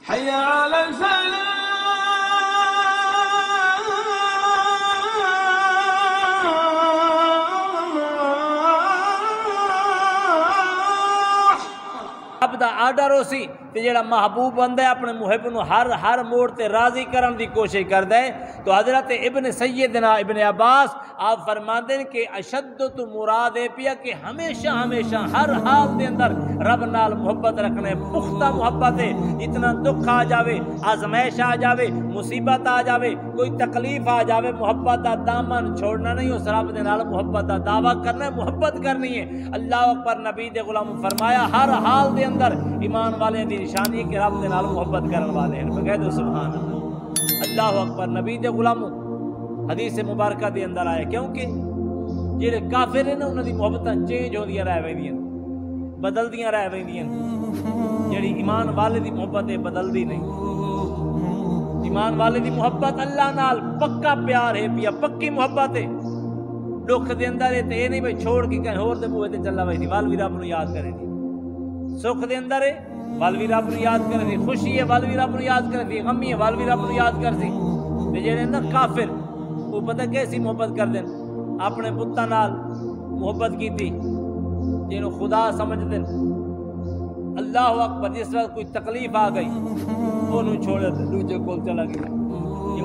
حي على الفلاح. رب دا آرڈر ہو سی تے جڑا محبوب بندہ ہے اپنے محب نو ہر موڑ تے راضی کرن دی کوشش کردا ہے. تو حضرت ابن سیدنا ابن عباس آپ فرماندے ہیں کہ اشدت مراد ہے پیا کہ ہمیشہ ہر حال دے اندر رب نال محبت رکھنے، پختہ محبت ہے. اتنا دکھ آ جاوے، آزمائش آ جاوے، مصیبت آ جاوے، کوئی تکلیف آ جاوے، محبت دا دامن چھوڑنا نہیں، اس رب دے نال محبت دا دعویٰ کرنا ہے، محبت کرنی ہے. اللہ اکبر. نبی دے غلام فرمایا ہر حال دے اندر ایمان والے دی نشانی ہے کہ رب دے نال محبت کرن والے ہیں. بغیر دو سبحان اللہ. اللہ اکبر. نبی دے غلاموں حدیث مبارکہ دے اندر آیا کیونکہ جڑے کافر ہیں نا انہاں دی محبتاں چینج ہوندیاں رہ ویندیاں، بدلدیاں رہ ویندیاں. جڑی ایمان والے دی محبت ہے بدلدی نہیں. ایمان والے دی محبت اللہ نال پکا پیار ہے پیا، پکی محبت ہے. دکھ دے اندر ہے تے نہیں بھئی چھوڑ کے کہیں ہور دے بوئے تے چلا وے دی ول وی رب نو یاد کرے دی. سکھ دے اندر ہے ول وی رب نو یاد کرے دی، خوشی ہے ول وی رب نو یاد کرے دی، غمی ہے ول وی رب نو یاد کر دی. تے جڑے نا کافر وہ پتہ کیسی محبت کر دین، اپنے بتاں نال محبت کیتی جنوں خدا سمجھ دین. اللہ اکبر. جس وقت کوئی تکلیف آ گئی انہوں چھوڑے دوجے کول چلا گیا.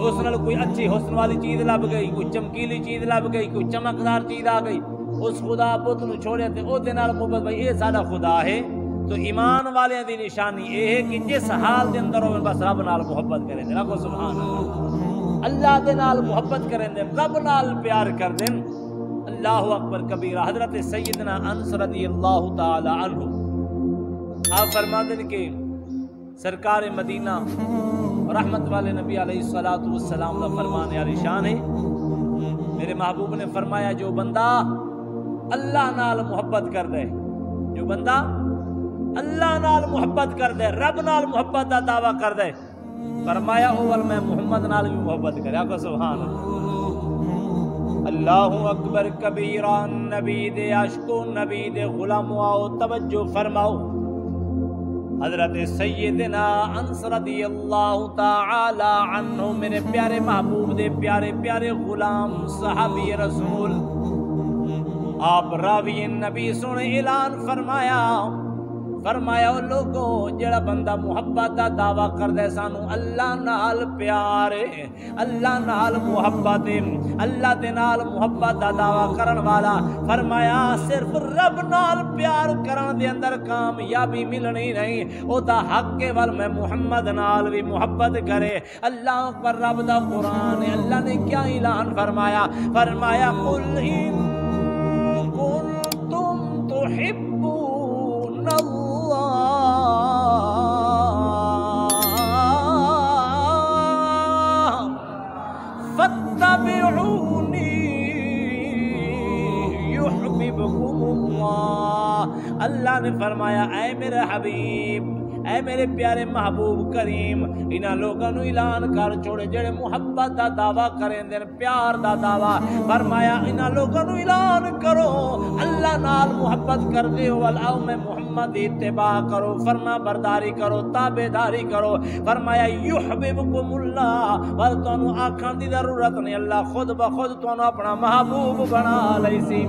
اس نال کوئی اچھی حسن والی چیز لب گئی، کوئی چمکیلی چیز لب گئی، کوئی چمکدار چیز آ گئی، اس خدا بت نو چھوڑے تے او دے نال محبت بھائی اے ساڈا خدا ہے. تو ایمان والیاں دی نشانی اے ہے کہ جس حال دے اندر ہوے بس رب نال محبت کریں دے. رکھو سبحان اللہ. اللہ دے نال محبت کریں دے، رب نال پیار کر دیں. اللہ اکبر کبیرہ. حضرت سیدنا انس رضی اللہ تعالی عنہ آپ فرماتے ہیں کہ سرکار مدینہ رحمت والے نبی علیہ الصلوۃ والسلام کا فرمان عالی شان ہے. میرے محبوب نے فرمایا جو بندہ اللہ نال محبت کر دے، جو بندہ اللہ نال محبت کر دے، رب نال محبت دا دعویٰ کر دے، فرمایا اول میں محمد نال بھی محبت کرے. آقا سبحان اللہ. اللہ اکبر کبیرہ. نبی دے عاشقو، نبی دے غلامو آؤ توجہ فرماؤ. حضرت سیدنا انس رضی اللہ تعالی عنہ میرے پیارے محبوب دے پیارے پیارے غلام صحابی رسول، آپ راوی نبی سنے اعلان فرمایا لوگوں جڑا بندہ محبت دا دعویٰ کر دے سانو اللہ نال پیار ہے، اللہ نال محبت ہے، اللہ دے نال محبت دا دعویٰ کرن والا فرمایا صرف رب نال پیار کرن دے اندر کامیابی ملنی نہیں، او دا حق کے ول میں محمد نال بھی محبت کرے. اللہ پر رب دا قرآن ہے. اللہ نے کیا اعلان فرمایا قل ان کنتم تحبون اللہ فاتبعونی یحببکم اللہ. اللہ نے فرمایا اے میرے حبیب، اے میرے پیارے محبوب کریم، انہاں لوگاں نو اعلان کر چھوڑے جڑے محبت دا دعویٰ کریں دے، پیار دا دعویٰ. فرمایا انہاں لوگاں نو اعلان کرو اللہ نال محبت کر دے والاو میں محمد اتباع کرو، فرما برداری کرو، تابعداری کرو. فرمایا یحببکم اللہ، ول تانوں آکھن دی ضرورت نہیں، اللہ خود بخود تانوں اپنا محبوب بنا لیسی.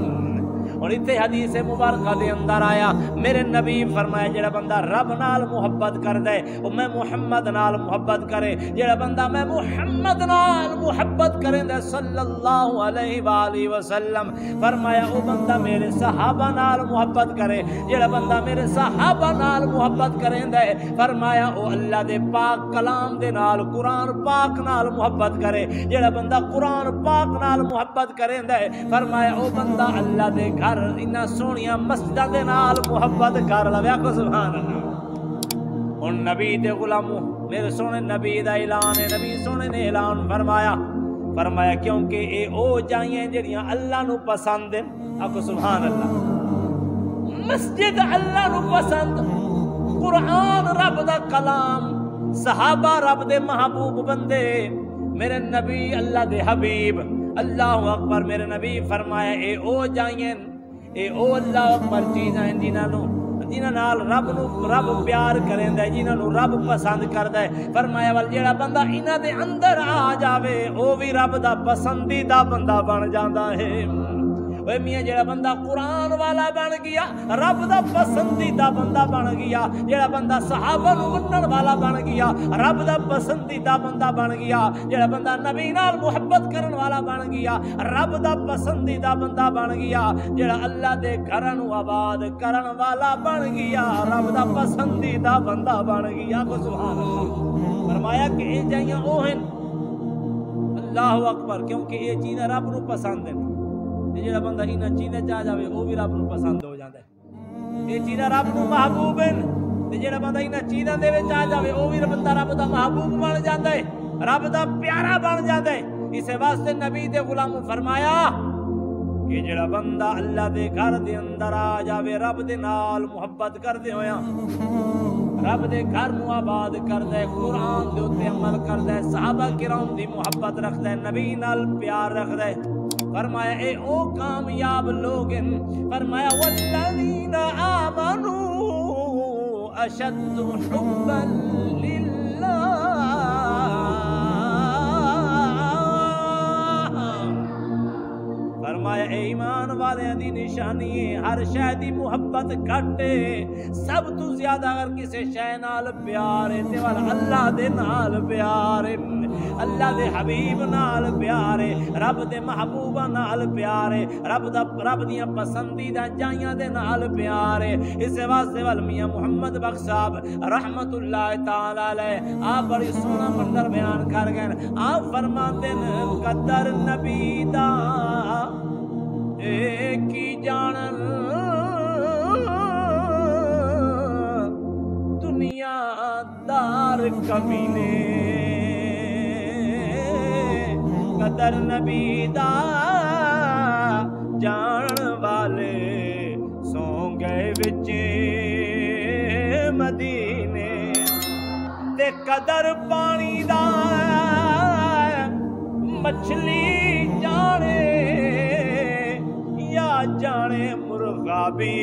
اور اتنے حدیث مبارکہ دے اندر آیا میرے نبی فرمایا جڑا بندہ رب نال محبت کر دے وہ میں محمد نال محبت کرے. جڑا بندہ میں محمد نال محبت کریں دے صلی اللہ علیہ وآلہ وسلم، فرمایا وہ بندہ میرے صحابہ نال محبت کرے. جڑا بندہ میرے صحابہ نال محبت کریں دے فرمایا وہ اللہ دے پاک کلام دے نال قرآن پاک نال محبت کرے. جڑا بندہ قرآن پاک نال محبت کریں دے فرمایا وہ بندہ اللہ دے گھر انہاں سونیاں مسجداں دے نال محبت کر لوے. آکھو سبحان اللہ. اور نبی دے غلاموں میرے سونے نبی دا اعلان ہے. نبی سونے نے اعلان فرمایا کیونکہ اے او جائیں جڑیاں اللہ نو پسند ہیں. آکھو سبحان اللہ. مسجد اللہ نو پسند، قرآن رب دا کلام، صحابہ رب دے محبوب بندے، میرے نبی اللہ دے حبیب. اللہ اکبر. میرے نبی فرمایا اے او جائیں، اے او اللہ اکبر چیزاں جنہاں نال رب پیار کریندا ہے، جنہاں نو رب پسند کردا ہے، فرمایا ول جیڑا بندہ انہاں دے اندر آ جاوے او بھی رب دا پسندیدہ بندہ بن جاندا ہے۔ اے میاں جیڑا بندہ قرآن والا بن گیا رب دا پسندیدہ بندہ بن گیا، جیڑا بندہ صحابہ نو منن والا بن گیا رب دا پسندیدہ بندہ بن گیا، جیڑا بندہ نبی نال محبت کرن والا بن گیا رب دا پسندیدہ بندہ بن گیا، جیڑا اللہ دے گھراں نو آباد کرن والا بن گیا رب دا پسندیدہ بندہ بن گیا۔ کو سبحان اللہ۔ فرمایا کہ اے جائیاں او ہیں، اللہ اکبر، کیونکہ یہ چیزیں رب نو پسند ہیں۔ جیڑا بندہ انہاں چیزیں چاہ جاوے وہ بھی رب نو پسند ہو جاندا ہے، یہ چیزیں رب نو محبوب ہیں، تے جیڑا بندہ انہاں چیزاں دے وچ آ جاوے وہ بھی بندہ رب دا محبوب بن جاندا ہے، رب دا پیارا بن جاندا ہے۔ اس واسطے نبی دے غلام فرمایا کہ جیڑا بندہ اللہ دے گھر دے اندر آ جاوے رب دے نال محبت کردے ہویاں رب دے گھر نو آباد کردا ہے، قرآن دے اوتے عمل کردا ہے، صحابہ کرام دی محبت رکھدا ہے، نبی نال پیار رکھدا ہے۔ فرمایا اے او کامیاب لوگ ہیں، فرمایا والذین آمنوا اشد حبا للہ، فرمایا اے ایمان والے دی نشانی ہے ہر شے دی محبت گھٹے، سب تو زیادہ اگر کسی شے نال پیار ہے تے والا اللہ دے نال پیار ہے، اللہ دے حبیب نال پیار ہے، رب دے محبوبہ نال پیار ہے، رب دیاں پسندیدہ جائیاں دے نال پیار ہے۔ اس واسطے وال میاں محمد بخش صاحب رحمت اللہ تعالی علیہ آپ بڑی سونا منظر بیان کر گئے، آپ فرماتے ہیں قدر نبی دا کی جانن دنیا دار کمینے، قدر نبی دا جان والے سو گئے وچ مدینے، تے قدر پانی دا مچھلی جانے یا جانے مرغا بھی،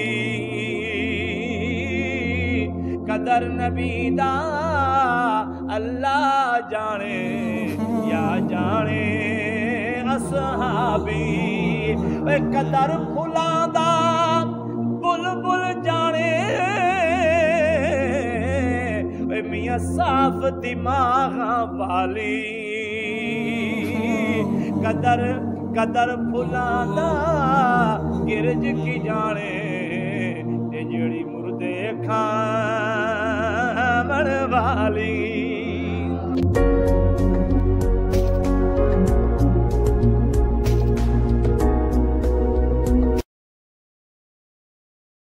قدر نبی دا اللہ جانے یا جانے اصحابی، اے قدر پھلاں دا بلبل جانے، اے میاں صاف دماغ والی، قدر پھلاں دا گرج کی جانے، تے جڑی مردے کھان والی